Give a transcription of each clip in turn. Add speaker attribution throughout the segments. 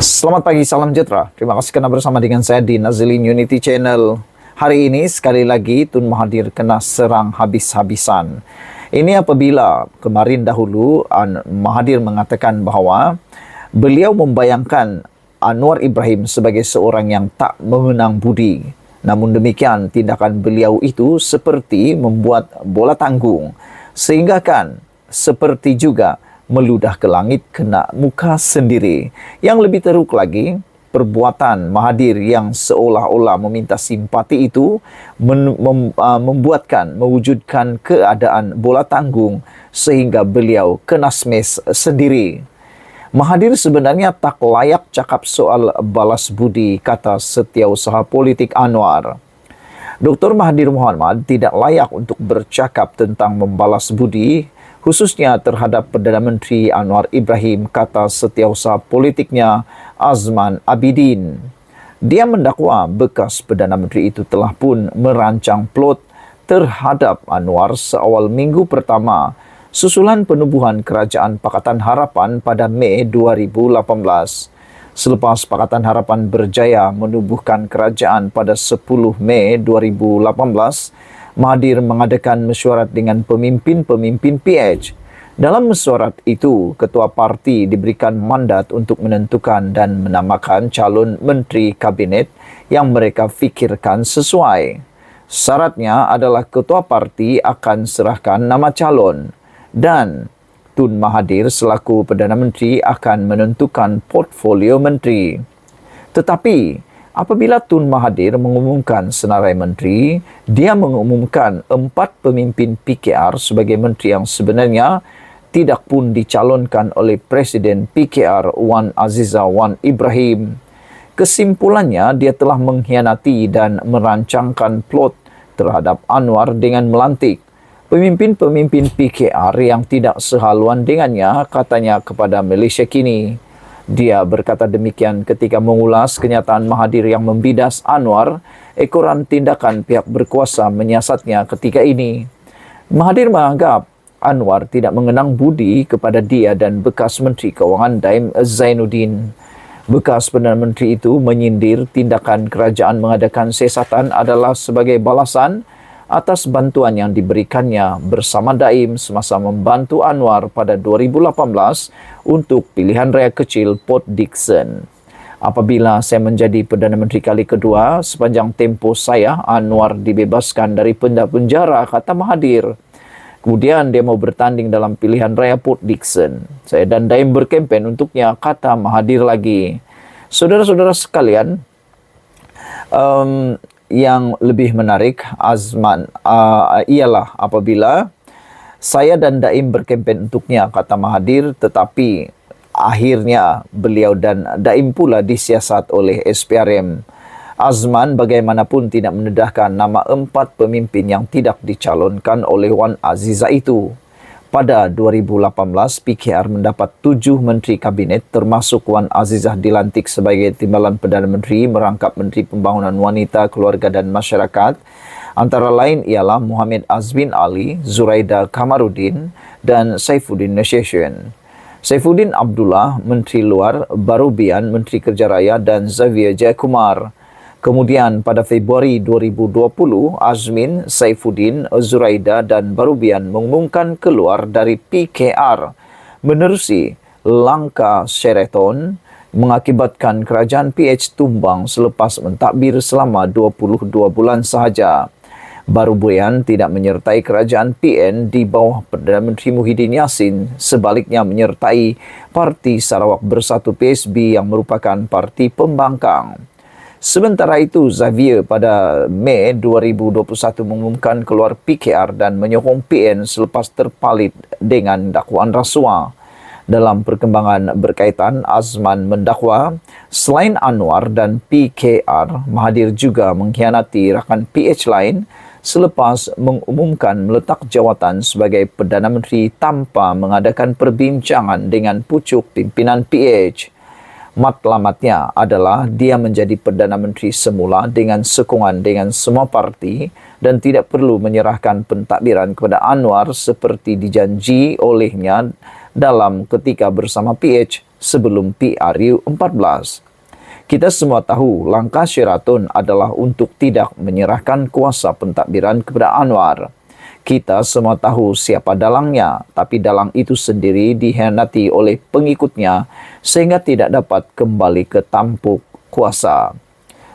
Speaker 1: Selamat pagi, salam sejahtera. Terima kasih kerana bersama dengan saya di Nazilin Unity Channel. Hari ini sekali lagi Tun Mahathir kena serang habis-habisan. Ini apabila kemarin dahulu Mahathir mengatakan bahawa beliau membayangkan Anwar Ibrahim sebagai seorang yang tak mengenang budi. Namun demikian, tindakan beliau itu seperti membuat bola tanggung. Sehingga kan seperti juga meludah ke langit kena muka sendiri. Yang lebih teruk lagi, perbuatan Mahathir yang seolah-olah meminta simpati itu mewujudkan keadaan bola tanggung sehingga beliau kena smash sendiri. Mahathir sebenarnya tak layak cakap soal balas budi, kata Setiausaha Politik Anwar. Dr. Mahathir Mohamad tidak layak untuk bercakap tentang membalas budi, khususnya terhadap Perdana Menteri Anwar Ibrahim, kata Setiausaha Politiknya Azman Abidin. Dia mendakwa bekas Perdana Menteri itu telah pun merancang plot terhadap Anwar seawal minggu pertama susulan penubuhan Kerajaan Pakatan Harapan pada Mei 2018. Selepas Pakatan Harapan berjaya menubuhkan kerajaan pada 10 Mei 2018, Mahathir mengadakan mesyuarat dengan pemimpin-pemimpin PH. Dalam mesyuarat itu, ketua parti diberikan mandat untuk menentukan dan menamakan calon menteri kabinet yang mereka fikirkan sesuai. Syaratnya adalah ketua parti akan serahkan nama calon dan Tun Mahathir selaku Perdana Menteri akan menentukan portfolio menteri. Tetapi apabila Tun Mahathir mengumumkan senarai menteri, dia mengumumkan 4 pemimpin PKR sebagai menteri yang sebenarnya tidak pun dicalonkan oleh Presiden PKR Wan Azizah Wan Ibrahim. Kesimpulannya, dia telah mengkhianati dan merancangkan plot terhadap Anwar dengan melantik pemimpin-pemimpin PKR yang tidak sehaluan dengannya, katanya kepada Malaysia Kini. Dia berkata demikian ketika mengulas kenyataan Mahathir yang membidas Anwar ekoran tindakan pihak berkuasa menyiasatnya ketika ini. Mahathir menganggap Anwar tidak mengenang budi kepada dia dan bekas Menteri Kewangan Daim Zainuddin. Bekas Perdana Menteri itu menyindir tindakan kerajaan mengadakan siasatan adalah sebagai balasan atas bantuan yang diberikannya bersama Daim semasa membantu Anwar pada 2018 untuk pilihan raya kecil Port Dickson. Apabila saya menjadi Perdana Menteri kali kedua, sepanjang tempoh saya, Anwar dibebaskan dari penjara, kata Mahathir. Kemudian dia mau bertanding dalam pilihan raya Port Dickson. Saya dan Daim berkempen untuknya, kata Mahathir lagi. Saudara-saudara sekalian, yang lebih menarik ialah apabila saya dan Daim berkempen untuknya, kata Mahathir, tetapi akhirnya beliau dan Daim pula disiasat oleh SPRM. Azman bagaimanapun tidak mendedahkan nama 4 pemimpin yang tidak dicalonkan oleh Wan Azizah itu. Pada 2018, PKR mendapat 7 menteri kabinet termasuk Wan Azizah dilantik sebagai Timbalan Perdana Menteri merangkap Menteri Pembangunan Wanita, Keluarga dan Masyarakat. Antara lain ialah Muhammad Azmin Ali, Zuraida Kamaruddin dan Saifuddin Nasheshian. Saifuddin Abdullah, Menteri Luar, Barubian, Menteri Kerja Raya dan Xavier Jayakumar. Kemudian pada Februari 2020, Azmin, Saifuddin, Zuraida dan Barubian mengumumkan keluar dari PKR menerusi langkah Sheraton mengakibatkan kerajaan PH tumbang selepas mentadbir selama 22 bulan sahaja. Barubian tidak menyertai kerajaan PN di bawah Perdana Menteri Muhyiddin Yassin, sebaliknya menyertai Parti Sarawak Bersatu PSB yang merupakan parti pembangkang. Sementara itu, Xavier pada Mei 2021 mengumumkan keluar PKR dan menyokong PN selepas terpalit dengan dakwaan rasuah. Dalam perkembangan berkaitan, Azman mendakwa selain Anwar dan PKR, Mahathir juga mengkhianati rakan PH lain selepas mengumumkan meletak jawatan sebagai Perdana Menteri tanpa mengadakan perbincangan dengan pucuk pimpinan PH. Matlamatnya adalah dia menjadi Perdana Menteri semula dengan sokongan dengan semua parti dan tidak perlu menyerahkan pentadbiran kepada Anwar seperti dijanji olehnya dalam ketika bersama PH sebelum PRU 14. Kita semua tahu langkah Sheraton adalah untuk tidak menyerahkan kuasa pentadbiran kepada Anwar. Kita semua tahu siapa dalangnya, tapi dalang itu sendiri dikhianati oleh pengikutnya sehingga tidak dapat kembali ke tampuk kuasa.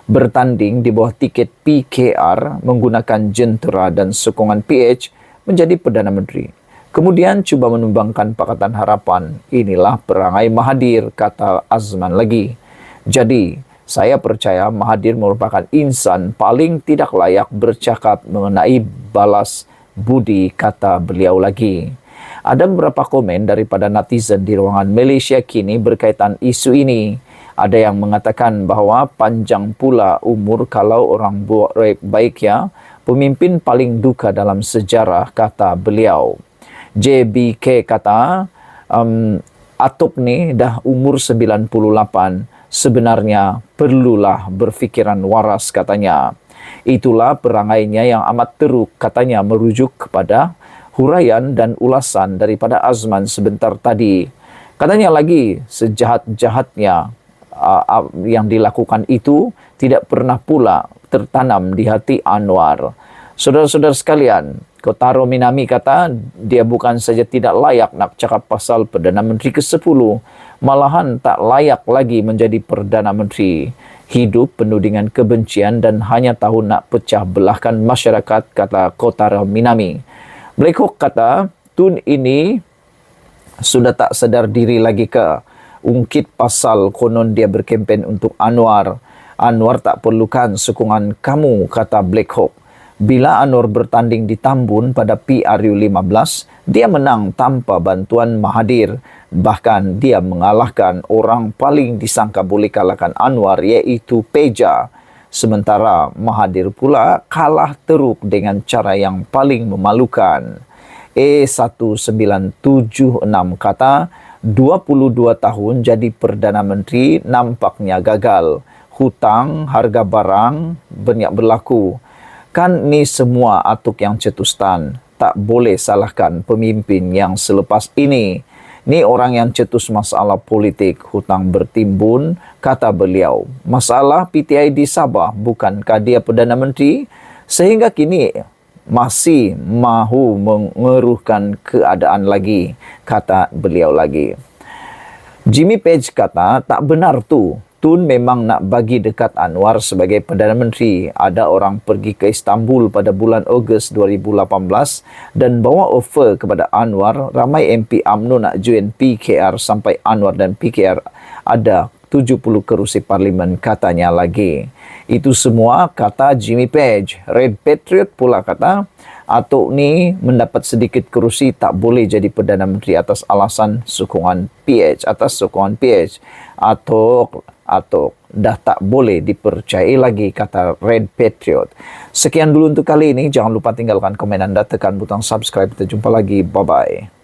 Speaker 1: Bertanding di bawah tiket PKR menggunakan jentera dan sokongan PH menjadi Perdana Menteri. Kemudian cuba menumbangkan Pakatan Harapan. Inilah perangai Mahathir, kata Azman lagi. Jadi, saya percaya Mahathir merupakan insan paling tidak layak bercakap mengenai balas budi, kata beliau lagi. Ada beberapa komen daripada netizen di ruangan Malaysia kini berkaitan isu ini. Ada yang mengatakan bahawa panjang pula umur kalau orang buat baik ya, pemimpin paling duka dalam sejarah, kata beliau. JBK kata, Atok ni dah umur 98, sebenarnya perlulah berfikiran waras, katanya. Itulah perangainya yang amat teruk, katanya, merujuk kepada huraian dan ulasan daripada Azman sebentar tadi. Katanya lagi, sejahat-jahatnya yang dilakukan itu tidak pernah pula tertanam di hati Anwar. Saudara-saudara sekalian, Kotaro Minami kata dia bukan saja tidak layak nak cakap pasal Perdana Menteri ke-10, malahan tak layak lagi menjadi Perdana Menteri. Hidup penuh dengan kebencian dan hanya tahu nak pecah belahkan masyarakat, kata Kotaro Minami. Black Hawk kata, Tun ini sudah tak sedar diri lagi ke? Ungkit pasal konon dia berkempen untuk Anwar. Anwar tak perlukan sokongan kamu, kata Black Hawk. Bila Anwar bertanding di Tambun pada PRU 15, dia menang tanpa bantuan Mahathir. Bahkan dia mengalahkan orang paling disangka boleh kalahkan Anwar, iaitu Peja. Sementara Mahathir pula kalah teruk dengan cara yang paling memalukan. E1976 kata, 22 tahun jadi Perdana Menteri nampaknya gagal. Hutang, harga barang banyak berlaku. Kan ni semua atuk yang cetustan. Tak boleh salahkan pemimpin yang selepas ini. Ni orang yang cetus masalah politik, hutang bertimbun, kata beliau. Masalah PTI di Sabah, bukankah dia Perdana Menteri? Sehingga kini masih mahu mengeruhkan keadaan lagi, kata beliau lagi. Jimmy Page kata, tak benar tu. Tun memang nak bagi dekat Anwar sebagai Perdana Menteri. Ada orang pergi ke Istanbul pada bulan Ogos 2018 dan bawa offer kepada Anwar. Ramai MP UMNO nak join PKR sampai Anwar dan PKR ada 70 kerusi parlimen, katanya lagi. Itu semua kata Jimmy Page. Red Patriot pula kata, Atok ni mendapat sedikit kerusi tak boleh jadi Perdana Menteri atas alasan sokongan PH. Atok dah tak boleh dipercayai lagi, kata Red Patriot. Sekian dulu untuk kali ini. Jangan lupa tinggalkan komen anda, tekan butang subscribe. Kita jumpa lagi. Bye-bye.